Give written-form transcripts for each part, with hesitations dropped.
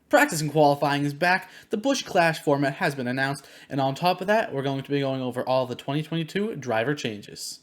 Practice and qualifying is back, the Busch Clash format has been announced, and on top of that, we're going to be going over all the 2022 driver changes.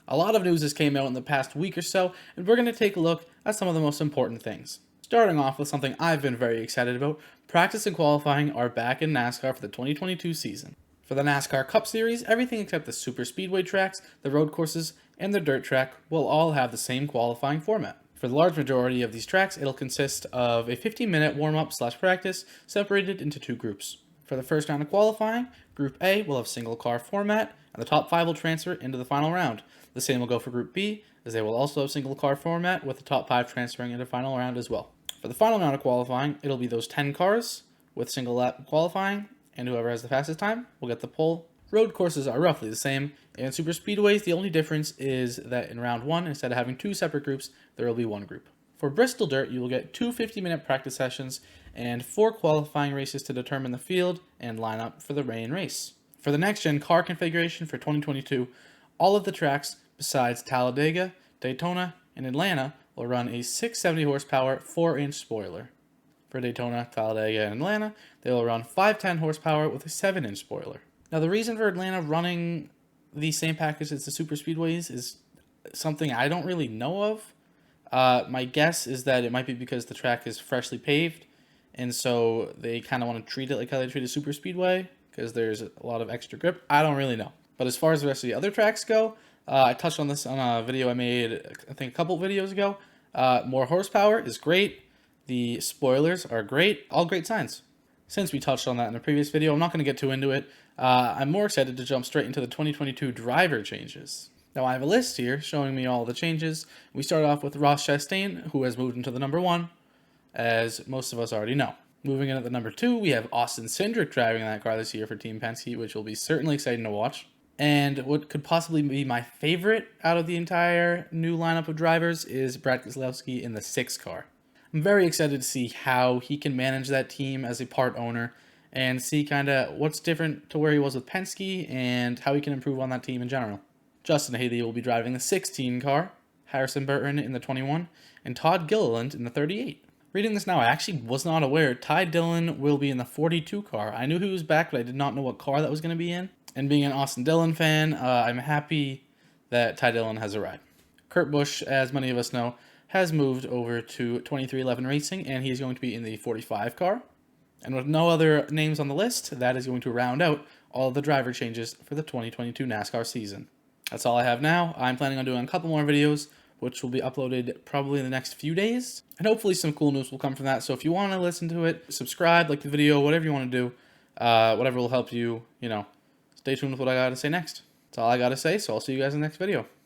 A lot of news has came out in the past week or so, and we're going to take a look at some of the most important things. Starting off with something I've been very excited about, practice and qualifying are back in NASCAR for the 2022 season. For the NASCAR Cup Series, everything except the super speedway tracks, the road courses, and the dirt track will all have the same qualifying format. For the large majority of these tracks, it'll consist of a 15-minute warm-up/practice separated into two groups. For the first round of qualifying, Group A will have single car format, and the top 5 will transfer into the final round. The same will go for Group B, as they will also have single car format, with the top 5 transferring into the final round as well. For the final round of qualifying, it'll be those 10 cars with single lap qualifying, and whoever has the fastest time will get the pole. Road courses are roughly the same. In super speedways, the only difference is that in round 1, instead of having 2 separate groups, there will be 1 group. For Bristol Dirt, you will get 2 50-minute practice sessions and 4 qualifying races to determine the field and lineup for the main race. For the next-gen car configuration for 2022, all of the tracks besides Talladega, Daytona, and Atlanta will run a 670 horsepower 4-inch spoiler. For Daytona, Talladega, and Atlanta, they will run 510 horsepower with a 7-inch spoiler. Now, the reason for Atlanta running the same package as the super speedways is something I don't really know of. My guess is that it might be because the track is freshly paved, and so they kind of want to treat it like how they treat a super speedway, because there's a lot of extra grip. I don't really know. But as far as the rest of the other tracks go, I touched on this on a video I made, I think a couple videos ago. More horsepower is great. The spoilers are great. All great signs. Since we touched on that in the previous video, I'm not going to get too into it. I'm more excited to jump straight into the 2022 driver changes. Now, I have a list here showing me all the changes. We start off with Ross Chastain, who has moved into the number 1, as most of us already know. Moving in at the number 2, we have Austin Cindric driving that car this year for Team Penske, which will be certainly exciting to watch. And what could possibly be my favorite out of the entire new lineup of drivers is Brad Keselowski in the 6 car. I'm very excited to see how he can manage that team as a part owner and see kind of what's different to where he was with Penske and how he can improve on that team in general. Justin Haley will be driving the 16 car, Harrison Burton in the 21, and Todd Gilliland in the 38. Reading this now, I actually was not aware Ty Dillon will be in the 42 car. I knew he was back, but I did not know what car that was going to be in. And being an Austin Dillon fan, I'm happy that Ty Dillon has arrived. Kurt Busch, as many of us know, has moved over to 23XI Racing, and he's going to be in the 45 car. And with no other names on the list, that is going to round out all of the driver changes for the 2022 NASCAR season. That's all I have now. I'm planning on doing a couple more videos, which will be uploaded probably in the next few days. And hopefully some cool news will come from that. So if you want to listen to it, subscribe, like the video, whatever you want to do, whatever will help you, stay tuned with what I got to say next. That's all I got to say, so I'll see you guys in the next video.